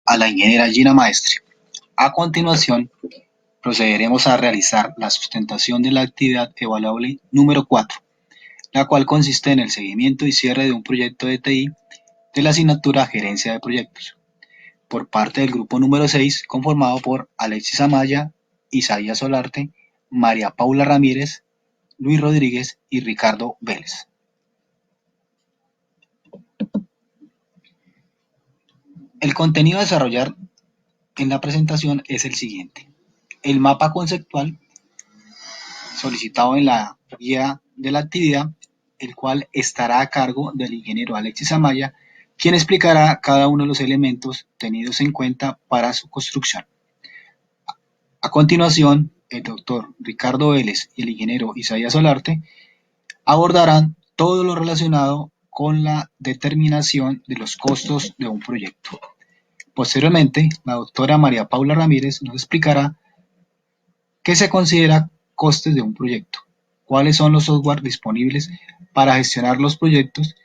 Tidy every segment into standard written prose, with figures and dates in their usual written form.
a la ingeniera Gina Maestre. A continuación, procederemos a realizar la sustentación de la actividad evaluable número 4, la cual consiste en el seguimiento y cierre de un proyecto de TI de la asignatura Gerencia de Proyectos, por parte del grupo número 6, conformado por Alexis Amaya, Isaías Solarte, María Paula Ramírez, Luis Rodríguez y Ricardo Vélez. El contenido a desarrollar en la presentación es el siguiente: el mapa conceptual solicitado en la guía de la actividad, el cual estará a cargo del ingeniero Alexis Amaya, quien explicará cada uno de los elementos tenidos en cuenta para su construcción. A continuación, el doctor Ricardo Vélez y el ingeniero Isaías Solarte abordarán todo lo relacionado con la determinación de los costos de un proyecto. Posteriormente, la doctora María Paula Ramírez nos explicará qué se considera costes de un proyecto, cuáles son los software disponibles para gestionar los proyectos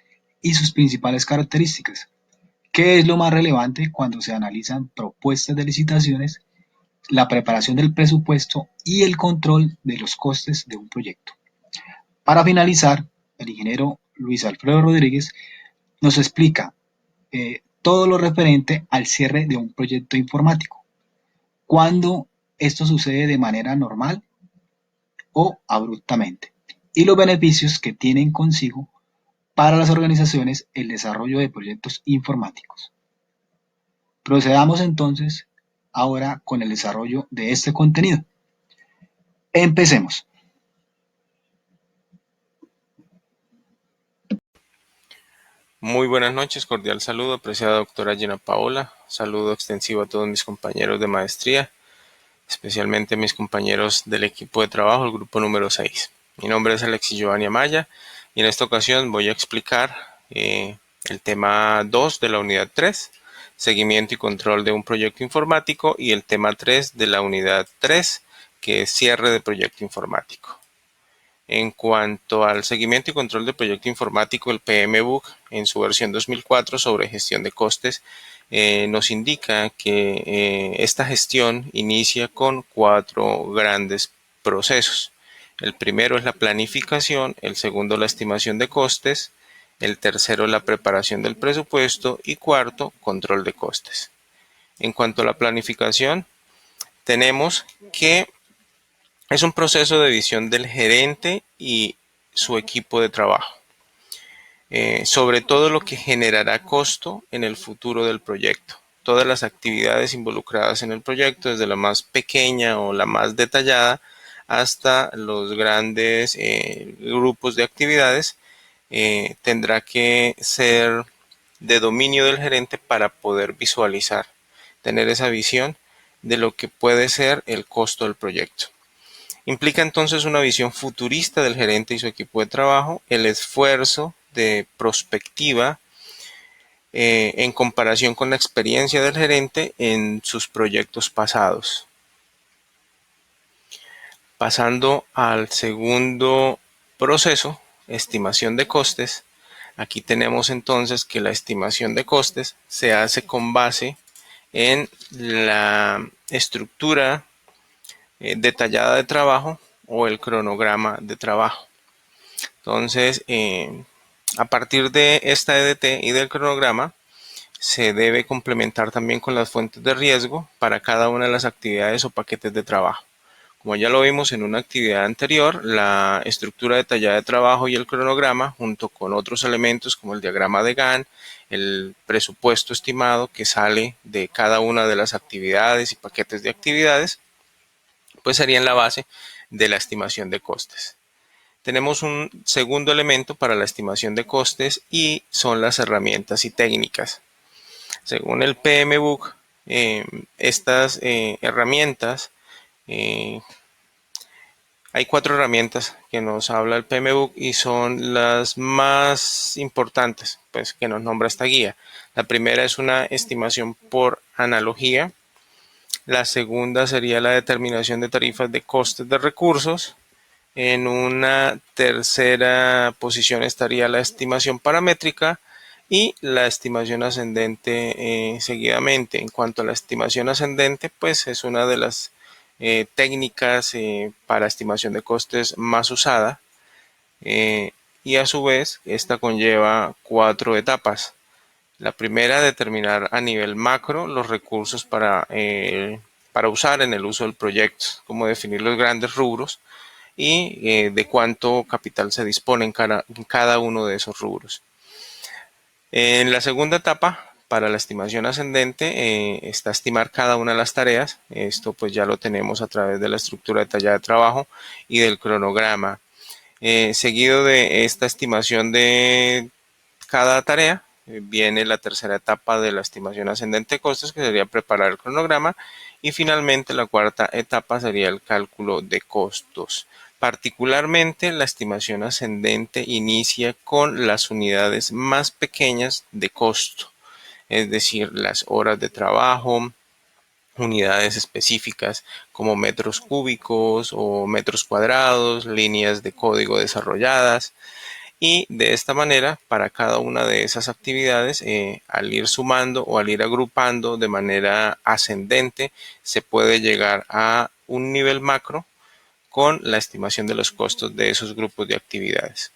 y sus principales características, qué es lo más relevante cuando se analizan propuestas de licitaciones, la preparación del presupuesto y el control de los costes de un proyecto. Para finalizar, el ingeniero Luis Alfredo Rodríguez nos explica todo lo referente al cierre de un proyecto informático, cuando esto sucede de manera normal o abruptamente, y los beneficios que tienen consigo para las organizaciones el desarrollo de proyectos informáticos. Procedamos entonces ahora con el desarrollo de este contenido. Empecemos. Muy buenas noches, cordial saludo, apreciada doctora Gina Paola, saludo extensivo a todos mis compañeros de maestría, especialmente a mis compañeros del equipo de trabajo, el grupo número 6. Mi nombre es Alexis Giovanni Amaya y en esta ocasión voy a explicar el tema 2 de la unidad 3, seguimiento y control de un proyecto informático, y el tema 3 de la unidad 3, que es cierre de proyecto informático. En cuanto al seguimiento y control del proyecto informático, el PMBOK en su versión 2004 sobre gestión de costes nos indica que esta gestión inicia con 4 grandes procesos. El primero es la planificación, el segundo la estimación de costes, el tercero la preparación del presupuesto y cuarto, control de costes. En cuanto a la planificación, tenemos que es un proceso de visión del gerente y su equipo de trabajo, sobre todo lo que generará costo en el futuro del proyecto. Todas las actividades involucradas en el proyecto, desde la más pequeña o la más detallada hasta los grandes grupos de actividades, tendrá que ser de dominio del gerente para poder visualizar, tener esa visión de lo que puede ser el costo del proyecto. Implica entonces una visión futurista del gerente y su equipo de trabajo, el esfuerzo de prospectiva en comparación con la experiencia del gerente en sus proyectos pasados. Pasando al segundo proceso, estimación de costes. Aquí tenemos entonces que la estimación de costes se hace con base en la estructura detallada de trabajo o el cronograma de trabajo. Entonces, a partir de esta EDT y del cronograma, se debe complementar también con las fuentes de riesgo para cada una de las actividades o paquetes de trabajo. Como ya lo vimos en una actividad anterior, la estructura detallada de trabajo y el cronograma, junto con otros elementos como el diagrama de Gantt, el presupuesto estimado que sale de cada una de las actividades y paquetes de actividades, pues serían la base de la estimación de costes. Tenemos un segundo elemento para la estimación de costes y son las herramientas y técnicas. Según el PMBOK, estas herramientas, hay 4 herramientas que nos habla el PMBOK y son las más importantes, pues, que nos nombra esta guía. La primera es una estimación por analogía. La segunda sería la determinación de tarifas de costes de recursos. En una tercera posición estaría la estimación paramétrica y la estimación ascendente seguidamente. En cuanto a la estimación ascendente, pues es una de las técnicas para estimación de costes más usada, y a su vez esta conlleva 4 etapas. La primera, determinar a nivel macro los recursos para usar en el uso del proyecto, como definir los grandes rubros y de cuánto capital se dispone en cada uno de esos rubros. En la segunda etapa, para la estimación ascendente, está estimar cada una de las tareas. Esto pues ya lo tenemos a través de la estructura detallada de trabajo y del cronograma. Seguido de esta estimación de cada tarea, viene la tercera etapa de la estimación ascendente de costos, que sería preparar el cronograma, y finalmente la cuarta etapa sería el cálculo de costos. Particularmente la estimación ascendente inicia con las unidades más pequeñas de costo, es decir, las horas de trabajo, unidades específicas como metros cúbicos o metros cuadrados, líneas de código desarrolladas, y de esta manera para cada una de esas actividades, al ir sumando o al ir agrupando de manera ascendente, se puede llegar a un nivel macro con la estimación de los costos de esos grupos de actividades.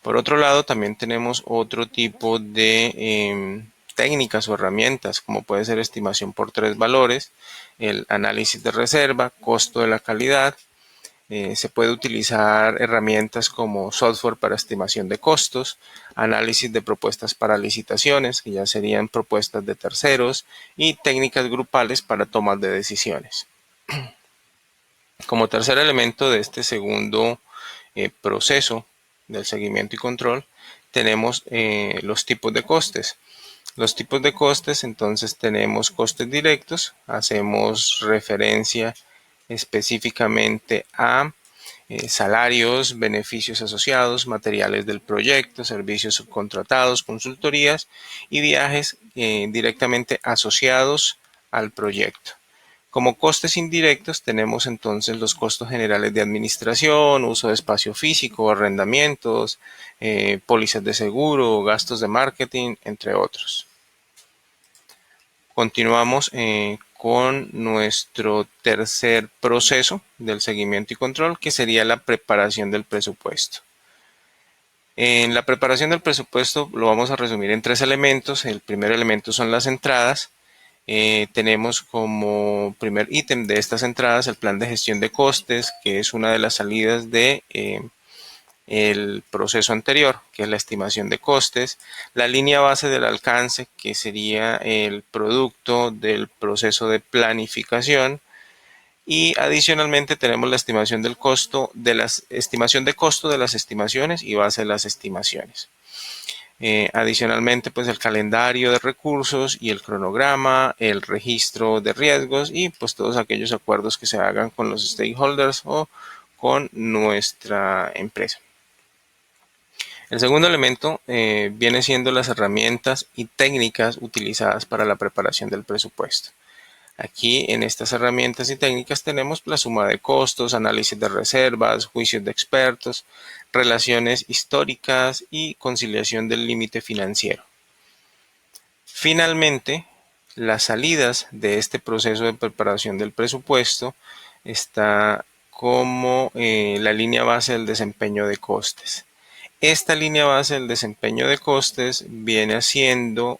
Por otro lado, también tenemos otro tipo de técnicas o herramientas, como puede ser estimación por 3 valores, el análisis de reserva, costo de la calidad. Se puede utilizar herramientas como software para estimación de costos, análisis de propuestas para licitaciones, que ya serían propuestas de terceros, y técnicas grupales para tomas de decisiones. Como tercer elemento de este segundo proceso del seguimiento y control, tenemos los tipos de costes. Los tipos de costes, entonces tenemos costes directos, hacemos referencia específicamente a salarios, beneficios asociados, materiales del proyecto, servicios subcontratados, consultorías y viajes directamente asociados al proyecto. Como costes indirectos tenemos entonces los costos generales de administración, uso de espacio físico, arrendamientos, pólizas de seguro, gastos de marketing, entre otros. Continuamos con nuestro tercer proceso del seguimiento y control, que sería la preparación del presupuesto. En la preparación del presupuesto lo vamos a resumir en 3 elementos. El primer elemento son las entradas. Tenemos como primer ítem de estas entradas el plan de gestión de costes, que es una de las salidas de el proceso anterior, que es la estimación de costes, la línea base del alcance, que sería el producto del proceso de planificación, y adicionalmente tenemos la estimación del costo de las estimaciones y base de las estimaciones. Adicionalmente, pues el calendario de recursos y el cronograma, el registro de riesgos y pues todos aquellos acuerdos que se hagan con los stakeholders o con nuestra empresa. El segundo elemento viene siendo las herramientas y técnicas utilizadas para la preparación del presupuesto. Aquí en estas herramientas y técnicas tenemos la suma de costos, análisis de reservas, juicios de expertos, relaciones históricas y conciliación del límite financiero. Finalmente, las salidas de este proceso de preparación del presupuesto está como la línea base del desempeño de costes. Esta línea base del desempeño de costes viene siendo,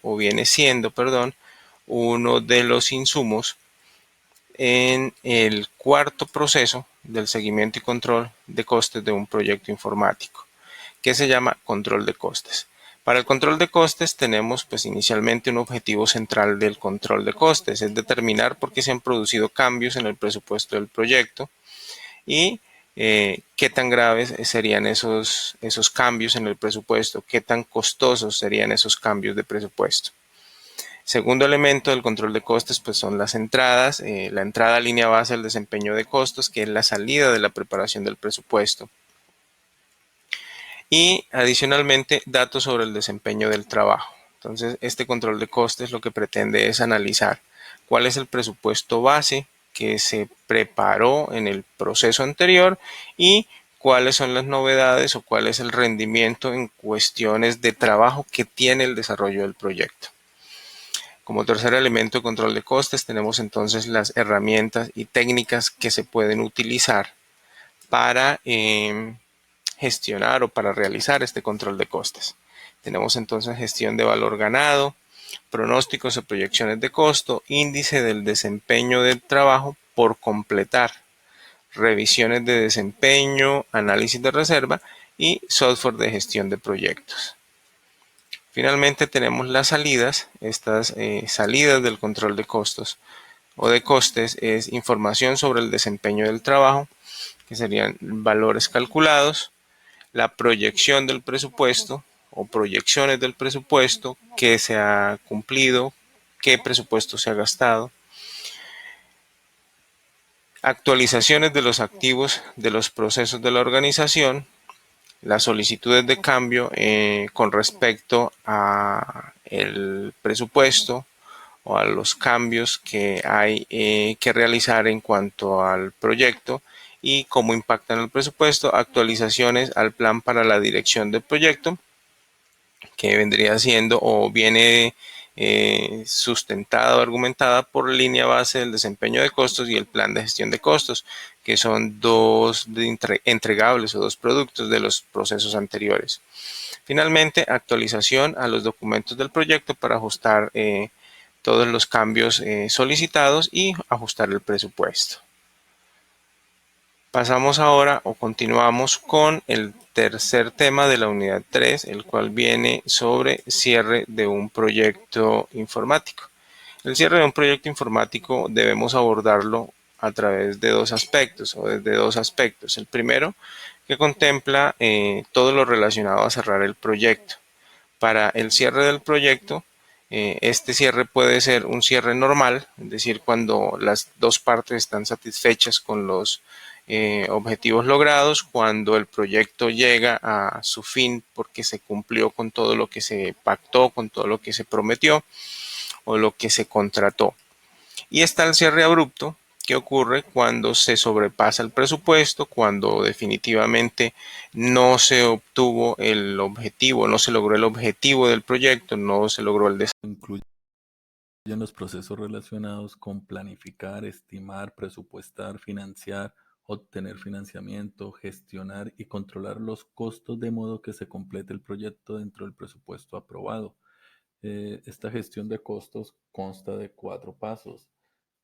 uno de los insumos en el cuarto proceso del seguimiento y control de costes de un proyecto informático, que se llama control de costes. Para el control de costes tenemos pues inicialmente un objetivo central del control de costes, es determinar por qué se han producido cambios en el presupuesto del proyecto y qué tan graves serían esos cambios en el presupuesto, qué tan costosos serían esos cambios de presupuesto. Segundo elemento del control de costes pues son las entradas, la entrada línea base del desempeño de costos, que es la salida de la preparación del presupuesto. Y adicionalmente datos sobre el desempeño del trabajo. Entonces este control de costes lo que pretende es analizar cuál es el presupuesto base que se preparó en el proceso anterior y cuáles son las novedades o cuál es el rendimiento en cuestiones de trabajo que tiene el desarrollo del proyecto. Como tercer elemento de control de costes tenemos entonces las herramientas y técnicas que se pueden utilizar para gestionar o para realizar este control de costes. Tenemos entonces gestión de valor ganado, pronósticos o proyecciones de costo, índice del desempeño del trabajo por completar, revisiones de desempeño, análisis de reserva y software de gestión de proyectos. Finalmente tenemos las salidas. Estas salidas del control de costos o de costes es información sobre el desempeño del trabajo, que serían valores calculados, la proyección del presupuesto o proyecciones del presupuesto, qué se ha cumplido, qué presupuesto se ha gastado, actualizaciones de los activos de los procesos de la organización, las solicitudes de cambio con respecto a el presupuesto o a los cambios que hay que realizar en cuanto al proyecto y cómo impactan el presupuesto, actualizaciones al plan para la dirección del proyecto, que vendría siendo o viene sustentada o argumentada por la línea base del desempeño de costos y el plan de gestión de costos, que son dos entregables o dos productos de los procesos anteriores. Finalmente, actualización a los documentos del proyecto para ajustar todos los cambios solicitados y ajustar el presupuesto. Pasamos ahora o continuamos con el tercer tema de la unidad 3, el cual viene sobre cierre de un proyecto informático. El cierre de un proyecto informático debemos abordarlo a través de dos aspectos o desde dos aspectos. El primero, que contempla todo lo relacionado a cerrar el proyecto. Para el cierre del proyecto, este cierre puede ser un cierre normal, es decir, cuando las dos partes están satisfechas con los objetivos logrados, cuando el proyecto llega a su fin porque se cumplió con todo lo que se pactó, con todo lo que se prometió o lo que se contrató. Y está el cierre abrupto, que ocurre cuando se sobrepasa el presupuesto, cuando definitivamente no se obtuvo el objetivo, no se logró el objetivo del proyecto, no se logró el desarrollo. Incluyen los procesos relacionados con planificar, estimar, presupuestar, financiar, obtener financiamiento, gestionar y controlar los costos de modo que se complete el proyecto dentro del presupuesto aprobado. Esta gestión de costos consta de 4 pasos.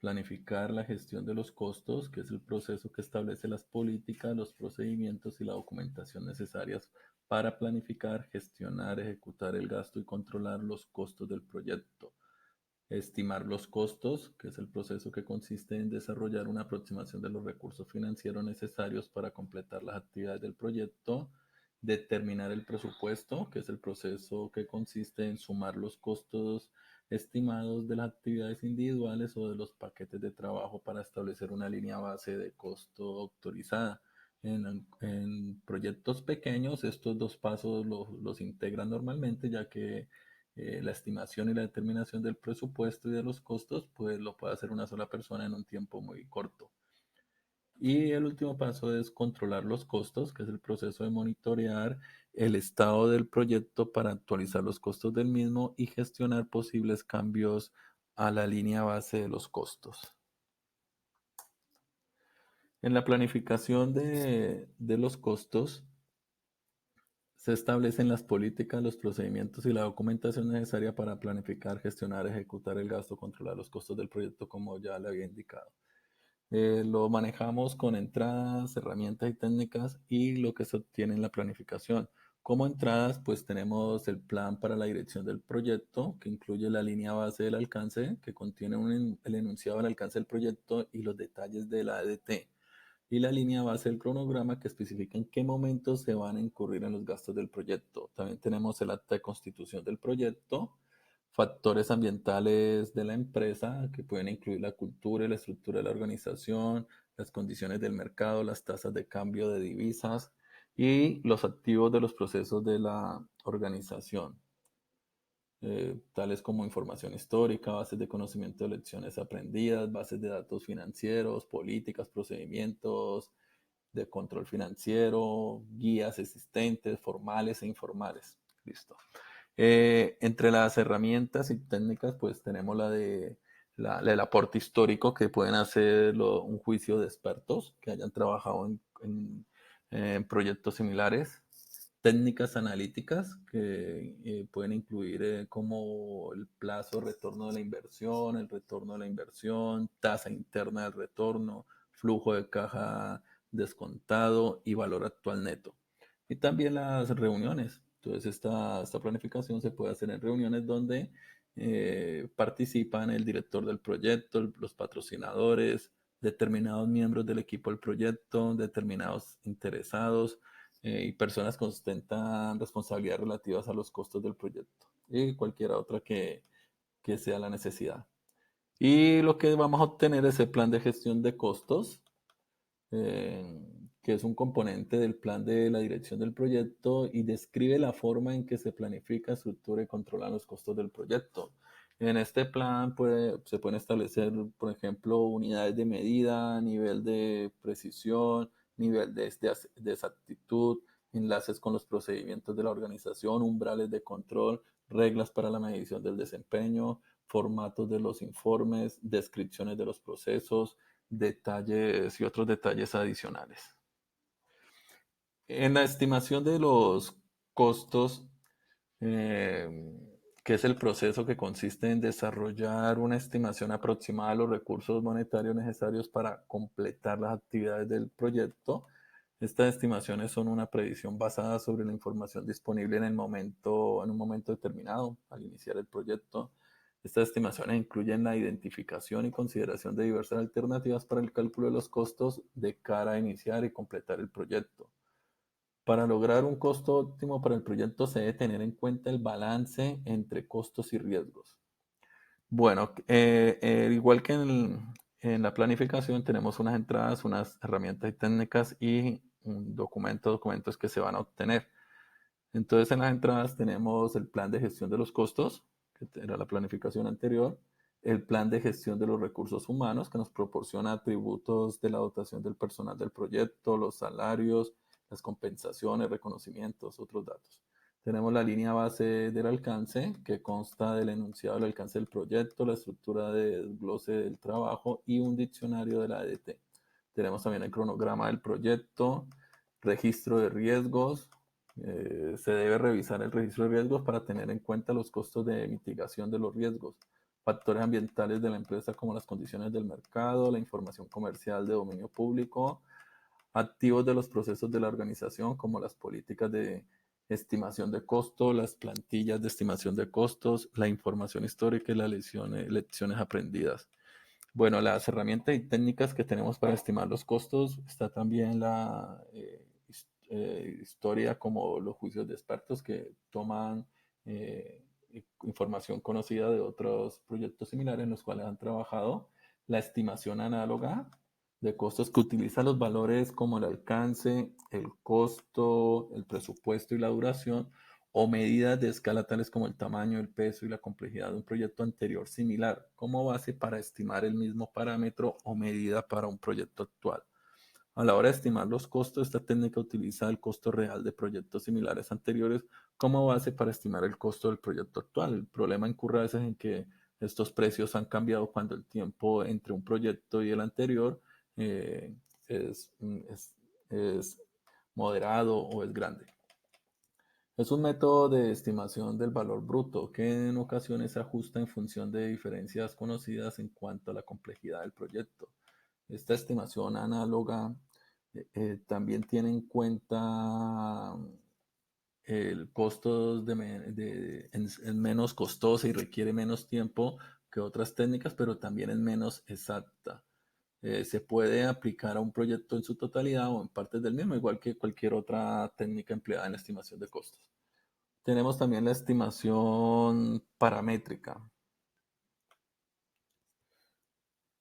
Planificar la gestión de los costos, que es el proceso que establece las políticas, los procedimientos y la documentación necesarias para planificar, gestionar, ejecutar el gasto y controlar los costos del proyecto. Estimar los costos, que es el proceso que consiste en desarrollar una aproximación de los recursos financieros necesarios para completar las actividades del proyecto. Determinar el presupuesto, que es el proceso que consiste en sumar los costos estimados de las actividades individuales o de los paquetes de trabajo para establecer una línea base de costo autorizada. En proyectos pequeños, estos 2 pasos los integran normalmente, ya que la estimación y la determinación del presupuesto y de los costos, pues lo puede hacer una sola persona en un tiempo muy corto. Y el último paso es controlar los costos, que es el proceso de monitorear el estado del proyecto para actualizar los costos del mismo y gestionar posibles cambios a la línea base de los costos. En la planificación de los costos, se establecen las políticas, los procedimientos y la documentación necesaria para planificar, gestionar, ejecutar el gasto, controlar los costos del proyecto, como ya le había indicado. Lo manejamos con entradas, herramientas y técnicas y lo que se obtiene en la planificación. Como entradas, pues tenemos el plan para la dirección del proyecto, que incluye la línea base del alcance, que contiene el enunciado del alcance del proyecto y los detalles de la ADT, y la línea base del cronograma, que especifica en qué momentos se van a incurrir en los gastos del proyecto. También tenemos el acta de constitución del proyecto, factores ambientales de la empresa, que pueden incluir la cultura y la estructura de la organización, las condiciones del mercado, las tasas de cambio de divisas y los activos de los procesos de la organización, tales como información histórica, bases de conocimiento de lecciones aprendidas, bases de datos financieros, políticas, procedimientos, de control financiero, guías existentes, formales e informales. Listo. Entre las herramientas y técnicas, pues tenemos el aporte histórico, que pueden hacer un juicio de expertos que hayan trabajado en proyectos similares. Técnicas analíticas que pueden incluir como el plazo de retorno de la inversión, el retorno de la inversión, tasa interna del retorno, flujo de caja descontado y valor actual neto. Y también las reuniones. Entonces, esta planificación se puede hacer en reuniones donde participan el director del proyecto, los patrocinadores, determinados miembros del equipo del proyecto, determinados interesados y personas que ostentan responsabilidades relativas a los costos del proyecto y cualquier otra que sea la necesidad. Y lo que vamos a obtener es el plan de gestión de costos, que es un componente del plan de la dirección del proyecto y describe la forma en que se planifica, estructura y controla los costos del proyecto. En este plan se pueden establecer, por ejemplo, unidades de medida, nivel de precisión, nivel de exactitud, enlaces con los procedimientos de la organización, umbrales de control, reglas para la medición del desempeño, formatos de los informes, descripciones de los procesos, detalles y otros detalles adicionales. En la estimación de los costos, que es el proceso que consiste en desarrollar una estimación aproximada de los recursos monetarios necesarios para completar las actividades del proyecto. Estas estimaciones son una previsión basada sobre la información disponible en un momento determinado al iniciar el proyecto. Estas estimaciones incluyen la identificación y consideración de diversas alternativas para el cálculo de los costos de cara a iniciar y completar el proyecto. Para lograr un costo óptimo para el proyecto se debe tener en cuenta el balance entre costos y riesgos. Bueno, igual que en la planificación, tenemos unas entradas, unas herramientas y técnicas y documentos que se van a obtener. Entonces, en las entradas tenemos el plan de gestión de los costos, que era la planificación anterior, el plan de gestión de los recursos humanos, que nos proporciona atributos de la dotación del personal del proyecto, los salarios, las compensaciones, reconocimientos, otros datos. Tenemos la línea base del alcance, que consta del enunciado del alcance del proyecto, la estructura de desglose del trabajo y un diccionario de la ADT. Tenemos también el cronograma del proyecto, registro de riesgos. Se debe revisar el registro de riesgos para tener en cuenta los costos de mitigación de los riesgos, factores ambientales de la empresa como las condiciones del mercado, la información comercial de dominio público, activos de los procesos de la organización como las políticas de estimación de costo, las plantillas de estimación de costos, la información histórica y las lecciones aprendidas. Bueno, las herramientas y técnicas que tenemos para estimar los costos, está también la historia, como los juicios de expertos que toman información conocida de otros proyectos similares en los cuales han trabajado, la estimación análoga de costos que utiliza los valores como el alcance, el costo, el presupuesto y la duración, o medidas de escala tales como el tamaño, el peso y la complejidad de un proyecto anterior similar como base para estimar el mismo parámetro o medida para un proyecto actual. A la hora de estimar los costos, esta técnica utiliza el costo real de proyectos similares anteriores como base para estimar el costo del proyecto actual. El problema incurre a veces en que estos precios han cambiado cuando el tiempo entre un proyecto y el anterior eh, es, es, es moderado o es grande. Es un método de estimación del valor bruto que en ocasiones se ajusta en función de diferencias conocidas en cuanto a la complejidad del proyecto. Esta estimación análoga también tiene en cuenta el costo es menos costosa y requiere menos tiempo que otras técnicas, pero también es menos exacta. Se puede aplicar a un proyecto en su totalidad o en partes del mismo, igual que cualquier otra técnica empleada en la estimación de costos. Tenemos también la estimación paramétrica,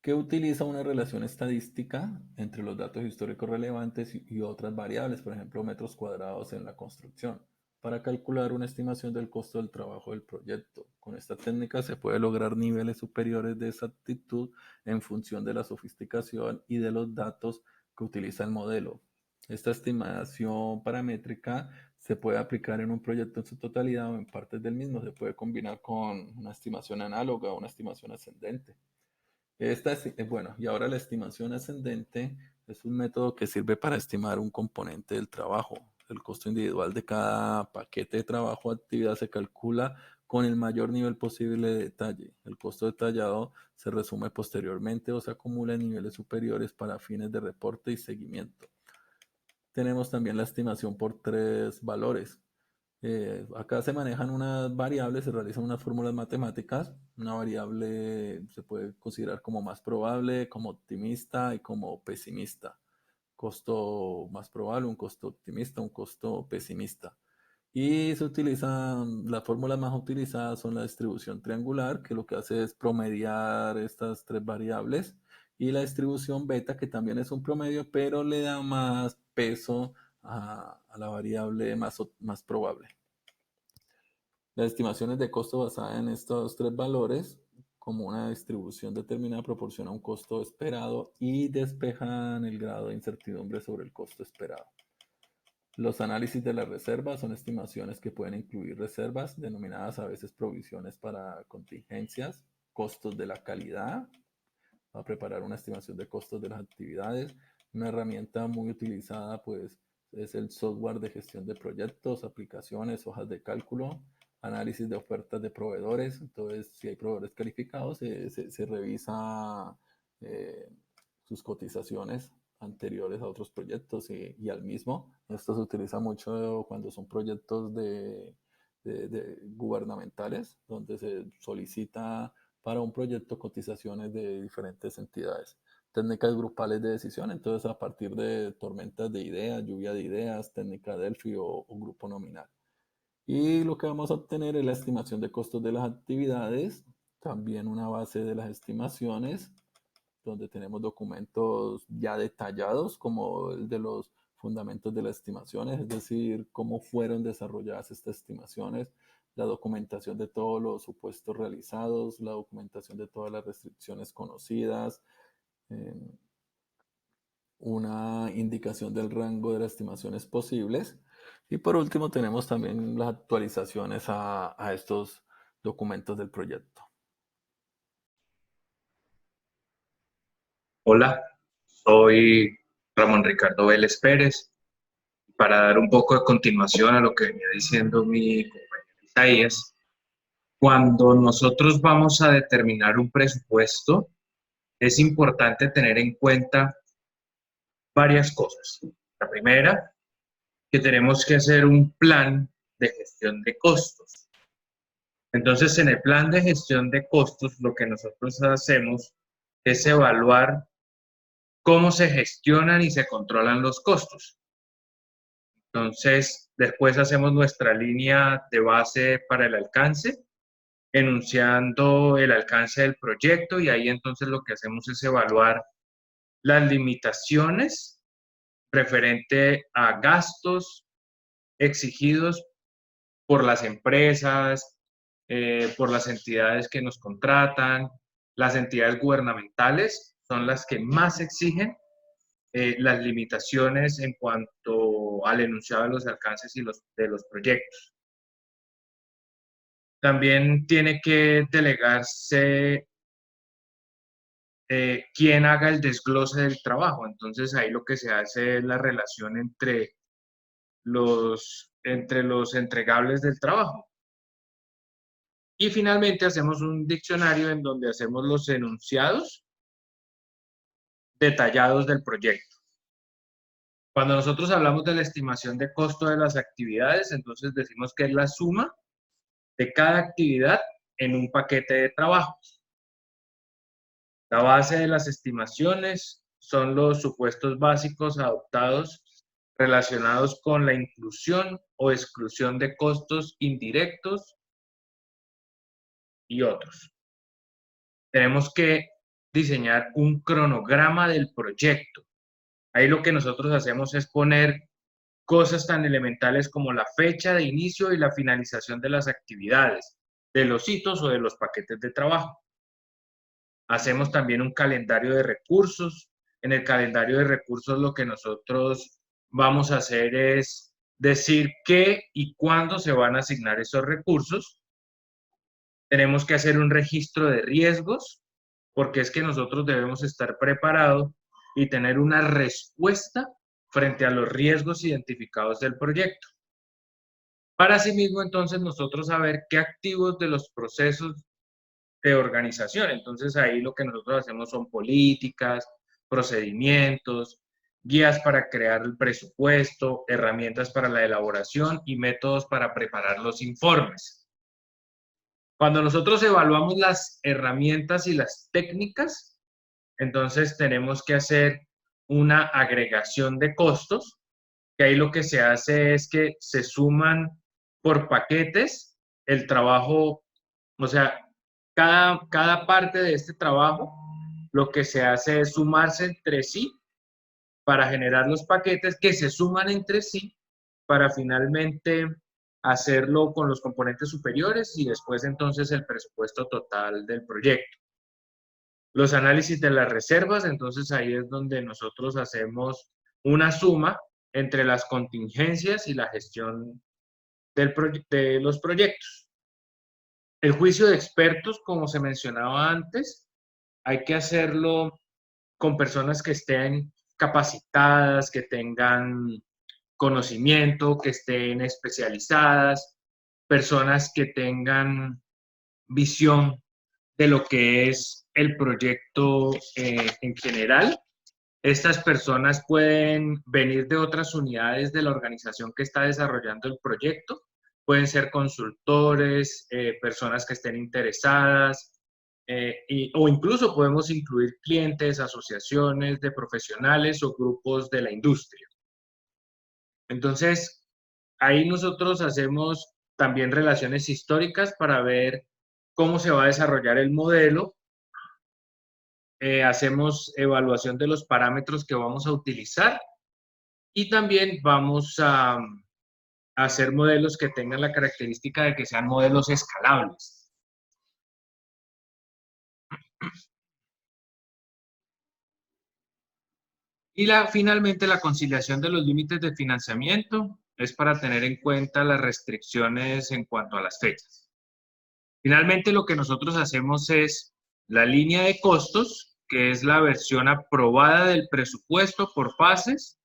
que utiliza una relación estadística entre los datos históricos relevantes y otras variables, por ejemplo, metros cuadrados en la construcción, para calcular una estimación del costo del trabajo del proyecto. Con esta técnica se puede lograr niveles superiores de exactitud en función de la sofisticación y de los datos que utiliza el modelo. Esta estimación paramétrica se puede aplicar en un proyecto en su totalidad o en partes del mismo. Se puede combinar con una estimación análoga o una estimación ascendente. Bueno, y ahora la estimación ascendente es un método que sirve para estimar un componente del trabajo. El costo individual de cada paquete de trabajo o actividad se calcula con el mayor nivel posible de detalle. El costo detallado se resume posteriormente o se acumula en niveles superiores para fines de reporte y seguimiento. Tenemos también la estimación por tres valores. Acá se manejan unas variables, se realizan unas fórmulas matemáticas. Una variable se puede considerar como más probable, como optimista y como pesimista. Costo más probable, un costo optimista, un costo pesimista. Y se utilizan, las fórmulas más utilizadas son la distribución triangular, que lo que hace es promediar estas tres variables, y la distribución beta, que también es un promedio, pero le da más peso a la variable más probable. Las estimaciones de costo basadas en estos tres valores, como una distribución determinada, proporciona un costo esperado y despejan el grado de incertidumbre sobre el costo esperado. Los análisis de las reservas son estimaciones que pueden incluir reservas, denominadas a veces provisiones para contingencias, costos de la calidad, a preparar una estimación de costos de las actividades. Una herramienta muy utilizada pues es el software de gestión de proyectos, aplicaciones, hojas de cálculo, análisis de ofertas de proveedores. Entonces, si hay proveedores calificados, se revisa sus cotizaciones anteriores a otros proyectos y al mismo. Esto se utiliza mucho cuando son proyectos de gubernamentales, donde se solicita para un proyecto cotizaciones de diferentes entidades. Técnicas grupales de decisión, entonces a partir de tormentas de ideas, lluvia de ideas, técnica Delphi o grupo nominal. Y lo que vamos a obtener es la estimación de costos de las actividades, también una base de las estimaciones, donde tenemos documentos ya detallados, como el de los fundamentos de las estimaciones, es decir, cómo fueron desarrolladas estas estimaciones, la documentación de todos los supuestos realizados, la documentación de todas las restricciones conocidas, eh, una indicación del rango de las estimaciones posibles. Y por último tenemos también las actualizaciones a estos documentos del proyecto. Hola, soy Ramón Ricardo Vélez Pérez. Para dar un poco de continuación a lo que venía diciendo mi compañero Isaías, cuando nosotros vamos a determinar un presupuesto, es importante tener en cuenta varias cosas. La primera, que tenemos que hacer un plan de gestión de costos. Entonces, en el plan de gestión de costos, lo que nosotros hacemos es evaluar cómo se gestionan y se controlan los costos. Entonces, después hacemos nuestra línea de base para el alcance, enunciando el alcance del proyecto, y ahí entonces lo que hacemos es evaluar las limitaciones referente a gastos exigidos por las empresas, por las entidades que nos contratan. Las entidades gubernamentales son las que más exigen las limitaciones en cuanto al enunciado de los alcances y de los proyectos. También tiene que delegarse quién haga el desglose del trabajo. Entonces ahí lo que se hace es la relación entre los entregables del trabajo. Y finalmente hacemos un diccionario en donde hacemos los enunciados detallados del proyecto. Cuando nosotros hablamos de la estimación de costo de las actividades, entonces decimos que es la suma de cada actividad en un paquete de trabajo. La base de las estimaciones son los supuestos básicos adoptados relacionados con la inclusión o exclusión de costos indirectos y otros. Tenemos que diseñar un cronograma del proyecto. Ahí lo que nosotros hacemos es poner cosas tan elementales como la fecha de inicio y la finalización de las actividades, de los hitos o de los paquetes de trabajo. Hacemos también un calendario de recursos. En el calendario de recursos lo que nosotros vamos a hacer es decir qué y cuándo se van a asignar esos recursos. Tenemos que hacer un registro de riesgos, porque es que nosotros debemos estar preparados y tener una respuesta frente a los riesgos identificados del proyecto. Para asimismo, entonces, nosotros saber qué activos de los procesos de organización. Entonces, ahí lo que nosotros hacemos son políticas, procedimientos, guías para crear el presupuesto, herramientas para la elaboración y métodos para preparar los informes. Cuando nosotros evaluamos las herramientas y las técnicas, entonces tenemos que hacer una agregación de costos, que ahí lo que se hace es que se suman por paquetes el trabajo, o sea, cada parte de este trabajo, lo que se hace es sumarse entre sí para generar los paquetes que se suman entre sí para finalmente hacerlo con los componentes superiores y después entonces el presupuesto total del proyecto. Los análisis de las reservas, entonces ahí es donde nosotros hacemos una suma entre las contingencias y la gestión de los proyectos. El juicio de expertos, como se mencionaba antes, hay que hacerlo con personas que estén capacitadas, que tengan conocimiento, que estén especializadas, personas que tengan visión de lo que es el proyecto en general. Estas personas pueden venir de otras unidades de la organización que está desarrollando el proyecto, pueden ser consultores, personas que estén interesadas, o incluso podemos incluir clientes, asociaciones de profesionales o grupos de la industria. Entonces, ahí nosotros hacemos también relaciones históricas para ver cómo se va a desarrollar el modelo. Hacemos evaluación de los parámetros que vamos a utilizar y también vamos a hacer modelos que tengan la característica de que sean modelos escalables. Y finalmente, la conciliación de los límites de financiamiento es para tener en cuenta las restricciones en cuanto a las fechas. Finalmente, lo que nosotros hacemos es la línea de costos, que es la versión aprobada del presupuesto por fases,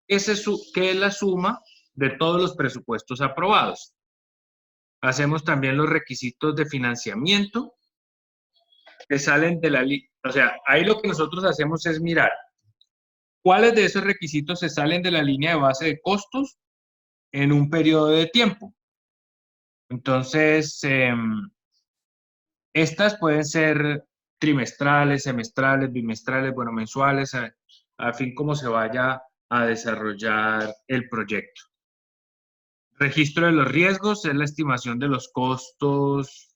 que es la suma de todos los presupuestos aprobados. Hacemos también los requisitos de financiamiento, que salen de la línea. O sea, ahí lo que nosotros hacemos es mirar cuáles de esos requisitos se salen de la línea de base de costos en un periodo de tiempo. Entonces, estas pueden ser trimestrales, semestrales, bimestrales, bueno, mensuales, a fin como se vaya a desarrollar el proyecto. Registro de los riesgos es la estimación de los costos,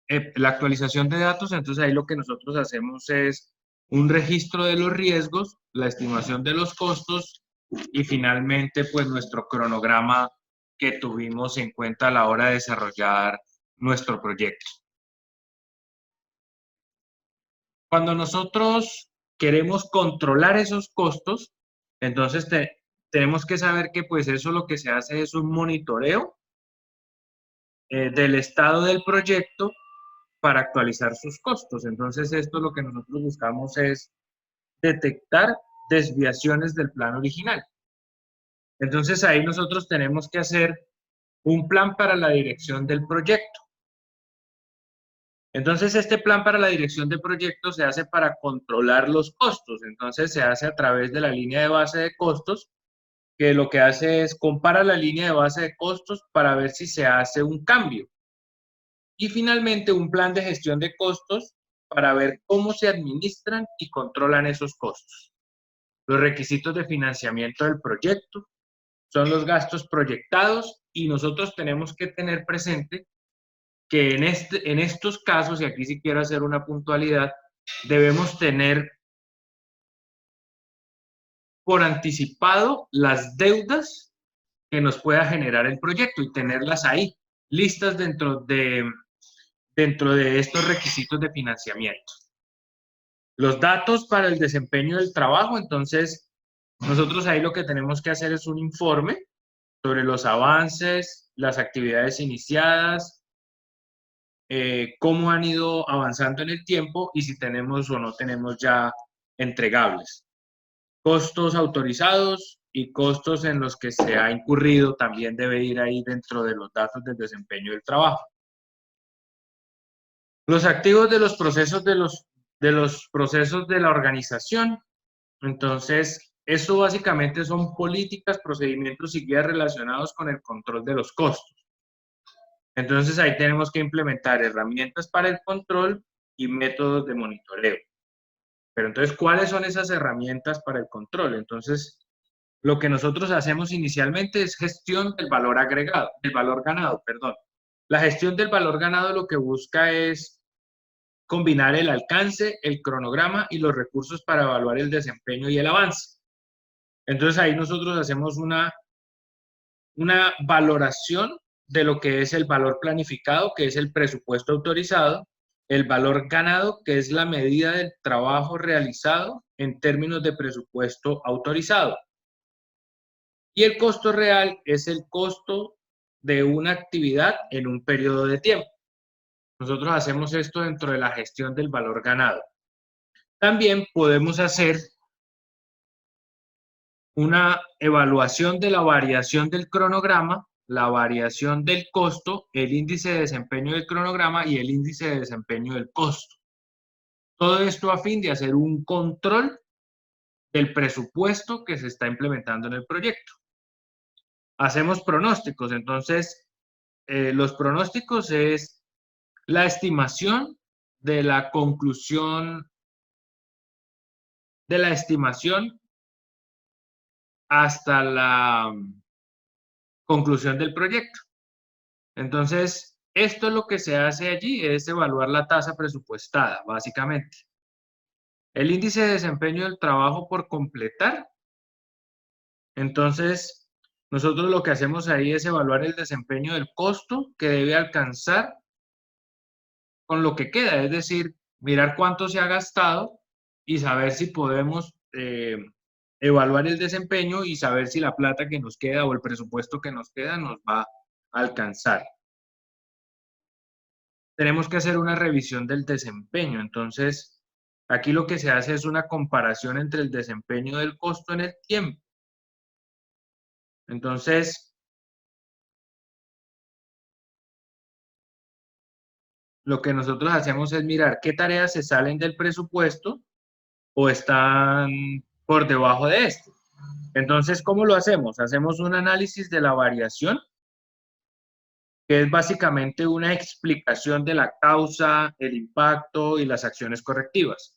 la actualización de datos. Entonces ahí lo que nosotros hacemos es un registro de los riesgos, la estimación de los costos y finalmente pues nuestro cronograma que tuvimos en cuenta a la hora de desarrollar nuestro proyecto. Cuando nosotros queremos controlar esos costos, entonces tenemos que saber que pues eso lo que se hace es un monitoreo del estado del proyecto para actualizar sus costos. Entonces esto lo que nosotros buscamos es detectar desviaciones del plan original. Entonces ahí nosotros tenemos que hacer un plan para la dirección del proyecto. Entonces este plan para la dirección de proyecto se hace para controlar los costos. Entonces se hace a través de la línea de base de costos, que lo que hace es compara la línea de base de costos para ver si se hace un cambio. Y finalmente un plan de gestión de costos para ver cómo se administran y controlan esos costos. Los requisitos de financiamiento del proyecto son los gastos proyectados y nosotros tenemos que tener presente que en estos casos, y aquí sí quiero hacer una puntualidad, debemos tener por anticipado las deudas que nos pueda generar el proyecto y tenerlas ahí, listas dentro de estos requisitos de financiamiento. Los datos para el desempeño del trabajo, entonces Nosotros ahí lo que tenemos que hacer es un informe sobre los avances, las actividades iniciadas, cómo han ido avanzando en el tiempo y si tenemos o no tenemos ya entregables. Costos autorizados y costos en los que se ha incurrido también debe ir ahí dentro de los datos del desempeño del trabajo. Los activos de los procesos de la organización. Entonces, eso básicamente son políticas, procedimientos y guías relacionados con el control de los costos. Entonces, ahí tenemos que implementar herramientas para el control y métodos de monitoreo. Pero entonces, ¿cuáles son esas herramientas para el control? Entonces, lo que nosotros hacemos inicialmente es gestión del valor agregado, del valor ganado, perdón. La gestión del valor ganado lo que busca es combinar el alcance, el cronograma y los recursos para evaluar el desempeño y el avance. Entonces ahí nosotros hacemos una valoración de lo que es el valor planificado, que es el presupuesto autorizado, el valor ganado, que es la medida del trabajo realizado en términos de presupuesto autorizado. Y el costo real es el costo de una actividad en un periodo de tiempo. Nosotros hacemos esto dentro de la gestión del valor ganado. También podemos hacer una evaluación de la variación del cronograma, la variación del costo, el índice de desempeño del cronograma y el índice de desempeño del costo. Todo esto a fin de hacer un control del presupuesto que se está implementando en el proyecto. Hacemos pronósticos, entonces los pronósticos es la estimación de la conclusión de la estimación hasta la conclusión del proyecto. Entonces, esto es lo que se hace allí, es evaluar la tasa presupuestada, básicamente. El índice de desempeño del trabajo por completar. Entonces, nosotros lo que hacemos ahí es evaluar el desempeño del costo que debe alcanzar con lo que queda, es decir, mirar cuánto se ha gastado y saber si podemos evaluar el desempeño y saber si la plata que nos queda o el presupuesto que nos queda nos va a alcanzar. Tenemos que hacer una revisión del desempeño. Entonces, aquí lo que se hace es una comparación entre el desempeño del costo en el tiempo. Entonces, lo que nosotros hacemos es mirar qué tareas se salen del presupuesto o están por debajo de este. Entonces, ¿cómo lo hacemos? Hacemos un análisis de la variación, que es básicamente una explicación de la causa, el impacto y las acciones correctivas.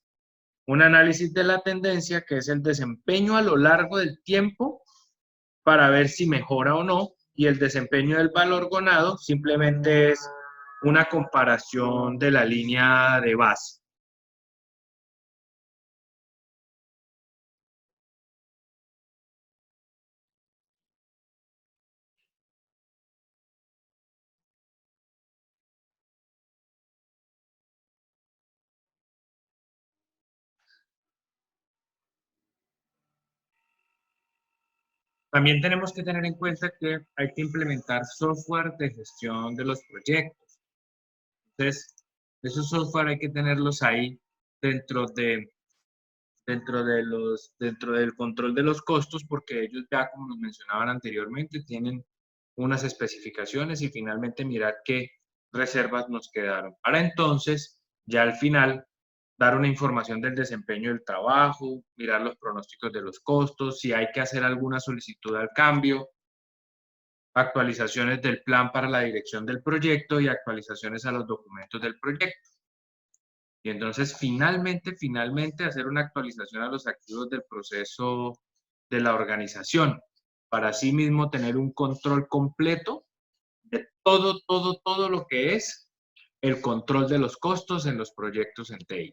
Un análisis de la tendencia, que es el desempeño a lo largo del tiempo para ver si mejora o no, y el desempeño del valor ganado simplemente es una comparación de la línea de base. También tenemos que tener en cuenta que hay que implementar software de gestión de los proyectos. Entonces, esos software hay que tenerlos ahí dentro del control de los costos, porque ellos ya, como nos mencionaban anteriormente, tienen unas especificaciones y finalmente mirar qué reservas nos quedaron. Para entonces, ya al final, dar una información del desempeño del trabajo, mirar los pronósticos de los costos, si hay que hacer alguna solicitud al cambio, actualizaciones del plan para la dirección del proyecto y actualizaciones a los documentos del proyecto. Y entonces finalmente hacer una actualización a los activos del proceso de la organización, para así mismo tener un control completo de todo lo que es el control de los costos en los proyectos en TI.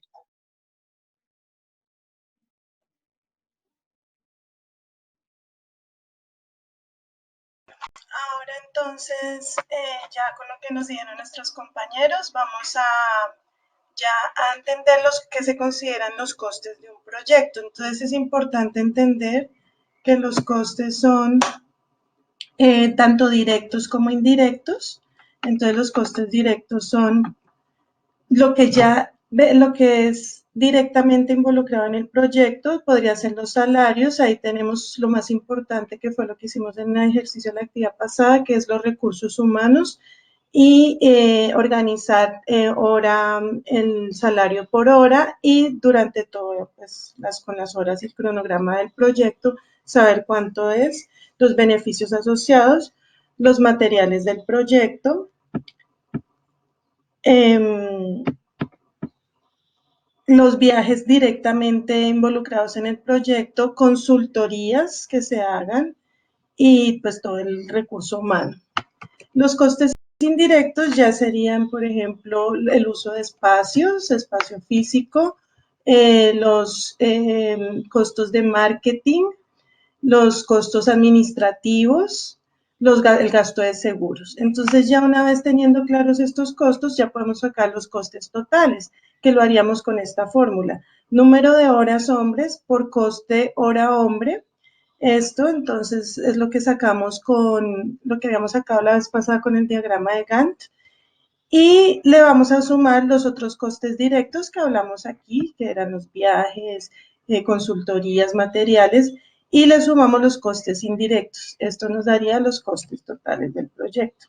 Ahora entonces, ya con lo que nos dijeron nuestros compañeros, vamos a ya a entender los que se consideran los costes de un proyecto. Entonces es importante entender que los costes son tanto directos como indirectos. Entonces los costes directos son lo que es directamente involucrado en el proyecto, podría ser los salarios. Ahí tenemos lo más importante, que fue lo que hicimos en el ejercicio de la actividad pasada, que es los recursos humanos, y organizar el salario por hora, y durante todo, pues, con las horas y el cronograma del proyecto, saber cuánto es, los beneficios asociados, los materiales del proyecto, los viajes directamente involucrados en el proyecto, consultorías que se hagan, y pues todo el recurso humano. Los costes indirectos ya serían, por ejemplo, el uso de espacios, espacio físico, los costos de marketing, los costos administrativos, el gasto de seguros. Entonces, ya una vez teniendo claros estos costos, ya podemos sacar los costes totales, que lo haríamos con esta fórmula. Número de horas hombres por coste hora hombre. Esto, entonces, es lo que sacamos con lo que habíamos sacado la vez pasada con el diagrama de Gantt. Y le vamos a sumar los otros costes directos que hablamos aquí, que eran los viajes, consultorías, materiales, y le sumamos los costes indirectos. Esto nos daría los costes totales del proyecto.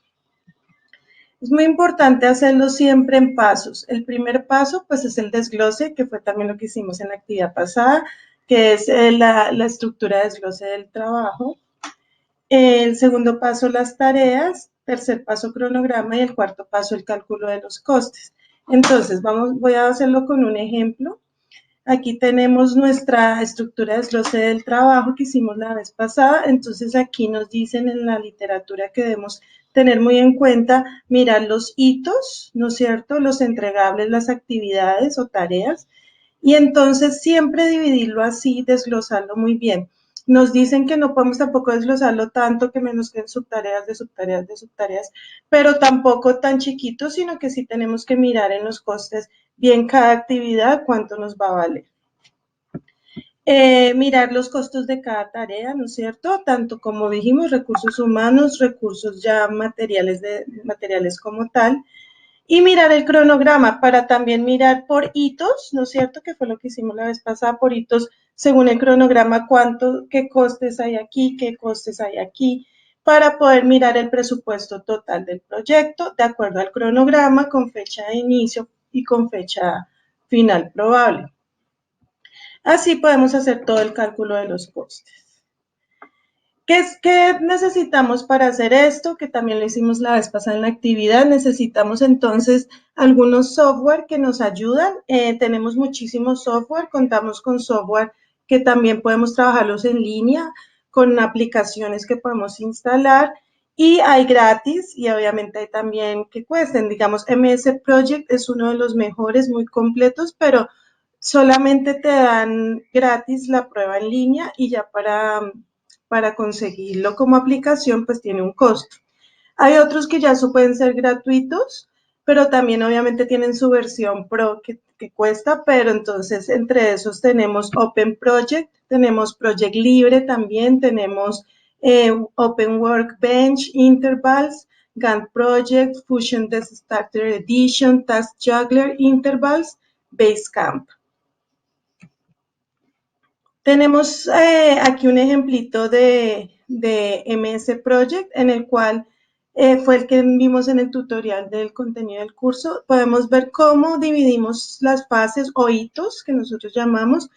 Es muy importante hacerlo siempre en pasos. El primer paso, pues, es el desglose, que fue también lo que hicimos en la actividad pasada, que es la estructura de desglose del trabajo. El segundo paso, las tareas. Tercer paso, cronograma. Y el cuarto paso, el cálculo de los costes. Entonces, voy a hacerlo con un ejemplo. Aquí tenemos nuestra estructura de desglose del trabajo que hicimos la vez pasada. Entonces, aquí nos dicen en la literatura que debemos tener muy en cuenta, mirar los hitos, ¿no es cierto?, los entregables, las actividades o tareas, y entonces siempre dividirlo así, desglosarlo muy bien. Nos dicen que no podemos tampoco desglosarlo tanto, que menos que en subtareas de subtareas de subtareas, pero tampoco tan chiquito, sino que sí tenemos que mirar en los costes bien cada actividad cuánto nos va a valer. Mirar los costos de cada tarea, ¿no es cierto? Tanto como dijimos, recursos humanos, recursos ya materiales como tal, y mirar el cronograma para también mirar por hitos, ¿no es cierto? Que fue lo que hicimos la vez pasada, por hitos, según el cronograma, qué costes hay aquí, qué costes hay aquí, para poder mirar el presupuesto total del proyecto, de acuerdo al cronograma, con fecha de inicio y con fecha final probable. Así podemos hacer todo el cálculo de los costes. ¿Qué necesitamos para hacer esto? Que también lo hicimos la vez pasada en la actividad. Necesitamos entonces algunos software que nos ayudan. Tenemos muchísimos software, contamos con software que también podemos trabajarlos en línea, con aplicaciones que podemos instalar, y hay gratis y obviamente hay también que cuesten. Digamos, MS Project es uno de los mejores, muy completos, pero solamente te dan gratis la prueba en línea, y ya para conseguirlo como aplicación, pues tiene un costo. Hay otros que ya pueden ser gratuitos, pero también obviamente tienen su versión Pro que cuesta, pero entonces entre esos tenemos Open Project, tenemos Project Libre también, tenemos Open Workbench, Intervals, Gantt Project, Fusion Desk Starter Edition, Task Juggler, Intervals, Basecamp. Tenemos aquí un ejemplito de MS Project, en el cual fue el que vimos en el tutorial del contenido del curso. Podemos ver cómo dividimos las fases o hitos, que nosotros llamamos,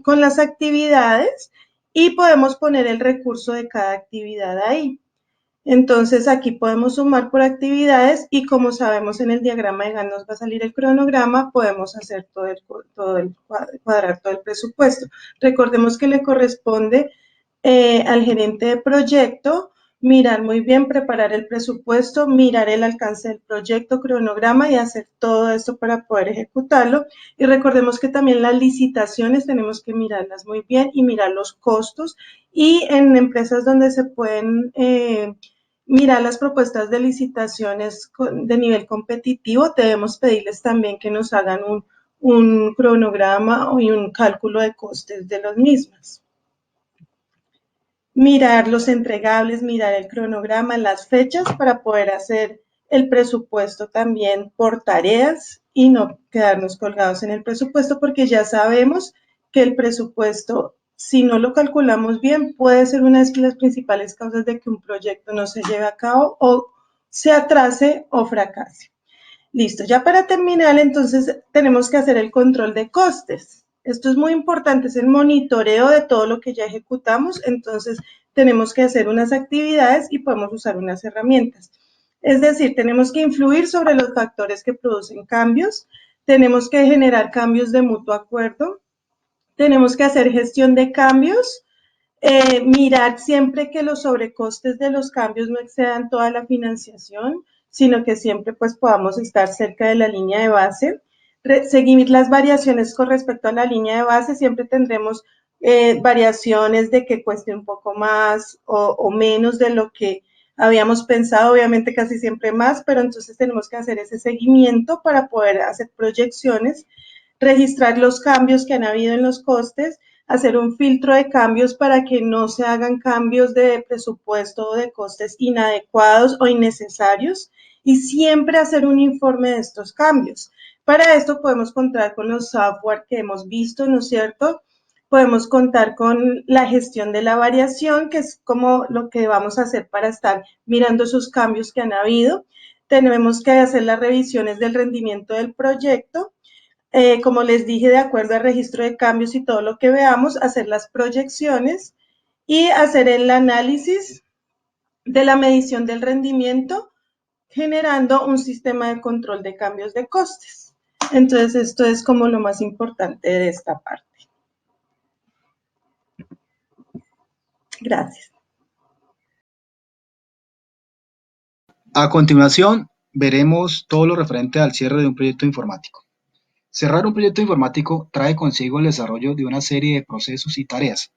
con las actividades, y podemos poner el recurso de cada actividad ahí. Entonces, aquí podemos sumar por actividades, y como sabemos en el diagrama de Gantt nos va a salir el cronograma, podemos hacer cuadrar todo el presupuesto. Recordemos que le corresponde al gerente de proyecto mirar muy bien, preparar el presupuesto, mirar el alcance del proyecto, cronograma, y hacer todo esto para poder ejecutarlo. Y recordemos que también las licitaciones tenemos que mirarlas muy bien y mirar los costos, y en empresas donde se pueden mirar las propuestas de licitaciones de nivel competitivo, debemos pedirles también que nos hagan un cronograma y un cálculo de costes de los mismos. mirar los entregables, mirar el cronograma, las fechas para poder hacer el presupuesto también por tareas y no quedarnos colgados en el presupuesto porque ya sabemos que el presupuesto, si no lo calculamos bien, puede ser una de las principales causas de que un proyecto no se lleve a cabo o se atrase o fracase. Listo, ya para terminar, entonces tenemos que hacer el control de costes. Esto es muy importante, es el monitoreo de todo lo que ya ejecutamos, entonces tenemos que hacer unas actividades y podemos usar unas herramientas. Es decir, tenemos que influir sobre los factores que producen cambios, tenemos que generar cambios de mutuo acuerdo, tenemos que hacer gestión de cambios, mirar siempre que los sobrecostes de los cambios no excedan toda la financiación, sino que siempre pues podamos estar cerca de la línea de base. Seguir las variaciones con respecto a la línea de base, siempre tendremos variaciones de que cueste un poco más o menos de lo que habíamos pensado, obviamente casi siempre más, pero entonces tenemos que hacer ese seguimiento para poder hacer proyecciones, registrar los cambios que han habido en los costes, hacer un filtro de cambios para que no se hagan cambios de presupuesto o de costes inadecuados o innecesarios y siempre hacer un informe de estos cambios. Para esto podemos contar con los software que hemos visto, ¿no es cierto? Podemos contar con la gestión de la variación, que es como lo que vamos a hacer para estar mirando esos cambios que han habido. Tenemos que hacer las revisiones del rendimiento del proyecto, como les dije, de acuerdo al registro de cambios y todo lo que veamos, hacer las proyecciones y hacer el análisis de la medición del rendimiento, generando un sistema de control de cambios de costes. Entonces, esto es como lo más importante de esta parte. Gracias. A continuación, veremos todo lo referente al cierre de un proyecto informático. Cerrar un proyecto informático trae consigo el desarrollo de una serie de procesos y tareas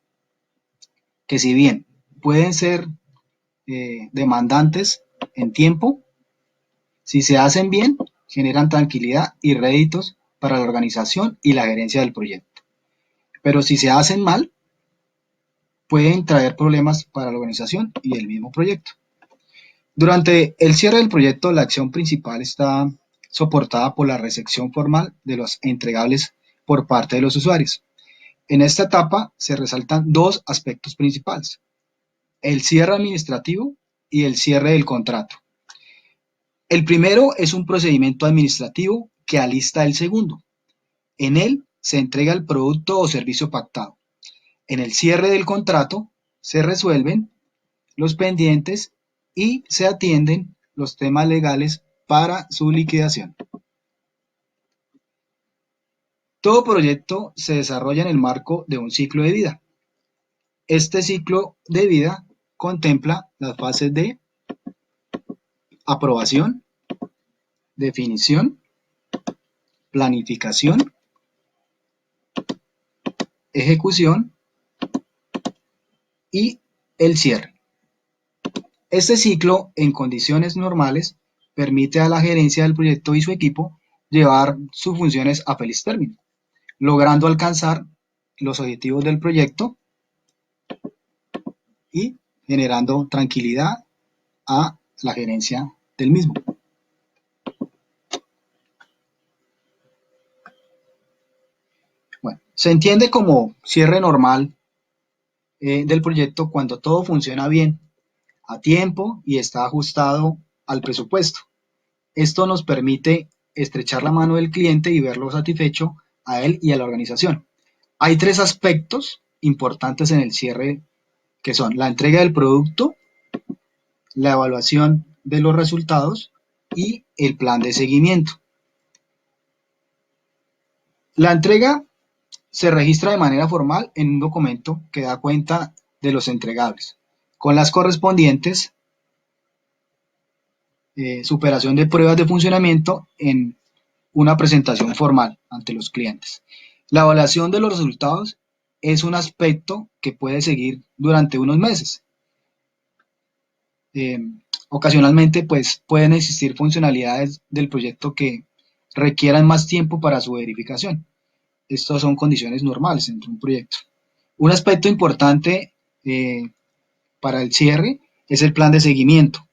que, si bien pueden ser demandantes en tiempo, si se hacen bien, generan tranquilidad y réditos para la organización y la gerencia del proyecto. Pero si se hacen mal, pueden traer problemas para la organización y el mismo proyecto. Durante el cierre del proyecto, la acción principal está soportada por la recepción formal de los entregables por parte de los usuarios. En esta etapa se resaltan dos aspectos principales: el cierre administrativo y el cierre del contrato. El primero es un procedimiento administrativo que alista el segundo. En él se entrega el producto o servicio pactado. En el cierre del contrato se resuelven los pendientes y se atienden los temas legales para su liquidación. Todo proyecto se desarrolla en el marco de un ciclo de vida. Este ciclo de vida contempla las fases de aprobación, definición, planificación, ejecución y el cierre. Este ciclo, en condiciones normales, permite a la gerencia del proyecto y su equipo llevar sus funciones a feliz término, logrando alcanzar los objetivos del proyecto y generando tranquilidad a la gerencia del mismo. Bueno, se entiende como cierre normal del proyecto cuando todo funciona bien, a tiempo y está ajustado al presupuesto. Esto nos permite estrechar la mano del cliente y verlo satisfecho a él y a la organización. Hay tres aspectos importantes en el cierre, que son la entrega del producto, la evaluación de los resultados y el plan de seguimiento. La entrega se registra de manera formal en un documento que da cuenta de los entregables, con las correspondientes superación de pruebas de funcionamiento en una presentación formal ante los clientes. La evaluación de los resultados es un aspecto que puede seguir durante unos meses. Ocasionalmente, pues, pueden existir funcionalidades del proyecto que requieran más tiempo para su verificación. Estas son condiciones normales dentro de un proyecto. Un aspecto importante para el cierre es el plan de seguimiento.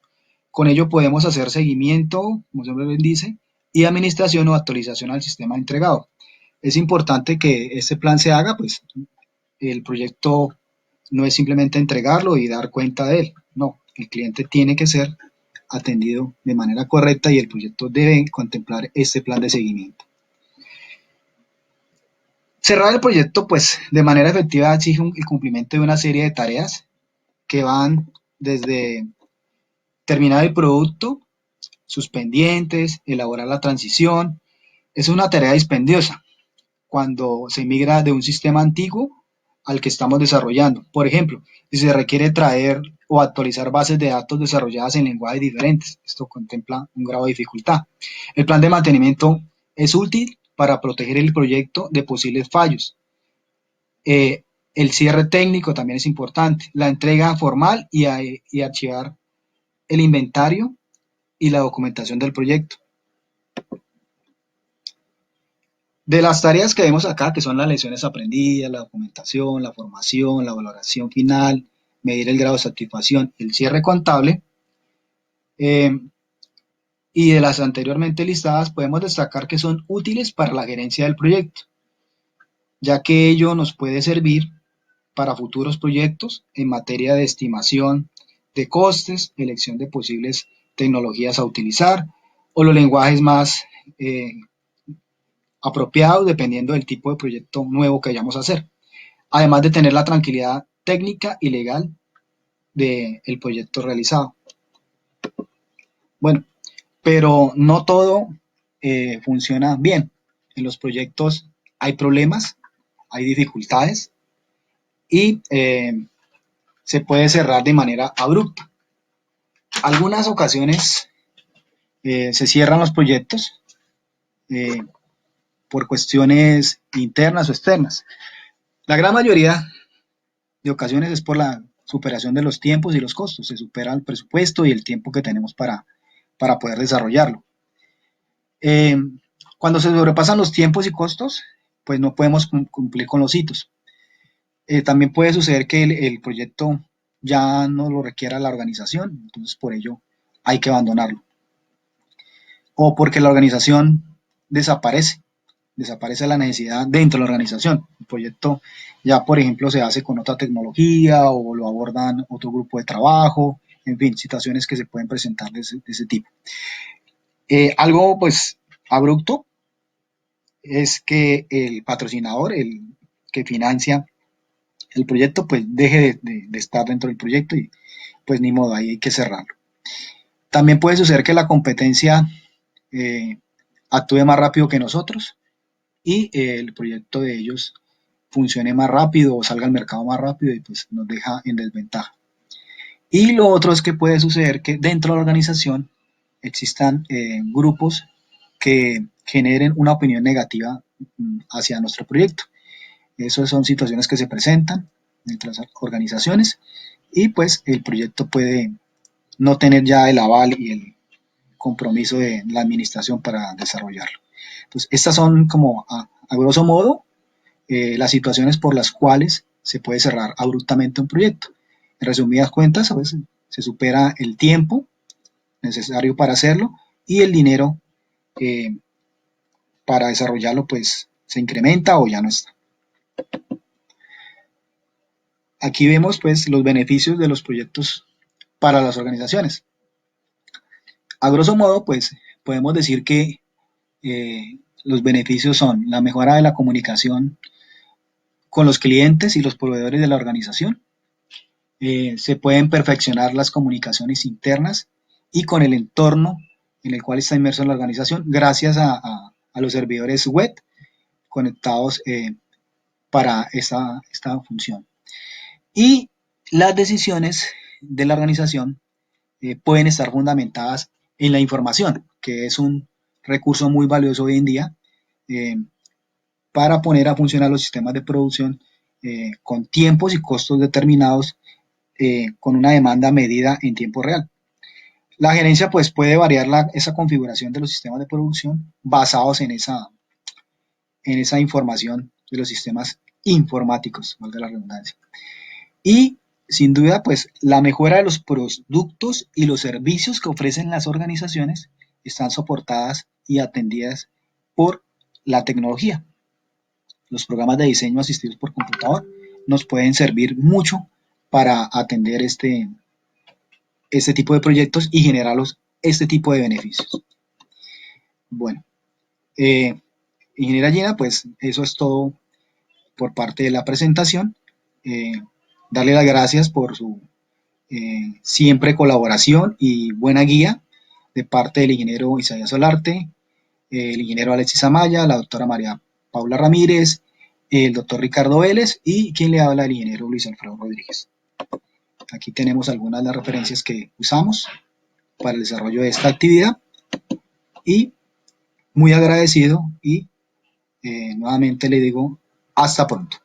Con ello podemos hacer seguimiento, como siempre les dice, y administración o actualización al sistema entregado. Es importante que este plan se haga, pues el proyecto no es simplemente entregarlo y dar cuenta de él, no, el cliente tiene que ser atendido de manera correcta y el proyecto debe contemplar este plan de seguimiento. Cerrar el proyecto, pues, de manera efectiva exige el cumplimiento de una serie de tareas que van desde terminar el producto, sus pendientes, elaborar la transición. Es una tarea dispendiosa cuando se migra de un sistema antiguo al que estamos desarrollando. Por ejemplo, si se requiere traer o actualizar bases de datos desarrolladas en lenguajes diferentes, esto contempla un grado de dificultad. El plan de mantenimiento es útil para proteger el proyecto de posibles fallos. El cierre técnico también es importante, la entrega formal y archivar el inventario y la documentación del proyecto. De las tareas que vemos acá, que son las lecciones aprendidas, la documentación, la formación, la valoración final, medir el grado de satisfacción, el cierre contable, y de las anteriormente listadas podemos destacar que son útiles para la gerencia del proyecto, ya que ello nos puede servir para futuros proyectos en materia de estimación de costes, elección de posibles tecnologías a utilizar o los lenguajes más apropiados dependiendo del tipo de proyecto nuevo que vayamos a hacer, además de tener la tranquilidad técnica y legal del proyecto realizado. Bueno, pero no todo funciona bien. En los proyectos hay problemas, hay dificultades y se puede cerrar de manera abrupta. Algunas ocasiones se cierran los proyectos por cuestiones internas o externas. La gran mayoría de ocasiones es por la superación de los tiempos y los costos. Se supera el presupuesto y el tiempo que tenemos para poder desarrollarlo. Cuando se sobrepasan los tiempos y costos, pues no podemos cumplir con los hitos. También puede suceder que el proyecto ya no lo requiera la organización, entonces por ello hay que abandonarlo. O porque la organización desaparece la necesidad dentro de la organización. El proyecto ya, por ejemplo, se hace con otra tecnología o lo abordan otro grupo de trabajo, en fin, situaciones que se pueden presentar de ese tipo. Algo, pues, abrupto es que el patrocinador, el que financia el proyecto, pues deje de estar dentro del proyecto y pues ni modo, ahí hay que cerrarlo. También puede suceder que la competencia actúe más rápido que nosotros y el proyecto de ellos funcione más rápido o salga al mercado más rápido y pues nos deja en desventaja. Y lo otro es que puede suceder que dentro de la organización existan grupos que generen una opinión negativa hacia nuestro proyecto. Esas son situaciones que se presentan entre las organizaciones y pues el proyecto puede no tener ya el aval y el compromiso de la administración para desarrollarlo. Entonces, estas son como a grosso modo las situaciones por las cuales se puede cerrar abruptamente un proyecto. En resumidas cuentas, a veces se supera el tiempo necesario para hacerlo y el dinero para desarrollarlo pues se incrementa o ya no está. Aquí vemos pues los beneficios de los proyectos para las organizaciones. A grosso modo pues podemos decir que los beneficios son la mejora de la comunicación con los clientes y los proveedores de la organización. Se pueden perfeccionar las comunicaciones internas y con el entorno en el cual está inmerso la organización gracias a los servidores web conectados para esta función. Y las decisiones de la organización pueden estar fundamentadas en la información, que es un recurso muy valioso hoy en día para poner a funcionar los sistemas de producción con tiempos y costos determinados con una demanda medida en tiempo real. La gerencia pues puede variar esa configuración de los sistemas de producción basados en esa información de los sistemas informáticos, valga la redundancia. Y sin duda, pues la mejora de los productos y los servicios que ofrecen las organizaciones están soportadas y atendidas por la tecnología. Los programas de diseño asistidos por computador nos pueden servir mucho para atender este tipo de proyectos y generarlos este tipo de beneficios. Bueno, ingeniera Gina, pues eso es todo por parte de la presentación. Darle las gracias por su siempre colaboración y buena guía de parte del ingeniero Isaías Solarte, el ingeniero Alexis Amaya, la doctora María Paula Ramírez, el doctor Ricardo Vélez y quien le habla, el ingeniero Luis Alfredo Rodríguez. Aquí tenemos algunas de las referencias que usamos para el desarrollo de esta actividad y muy agradecido y nuevamente le digo hasta pronto.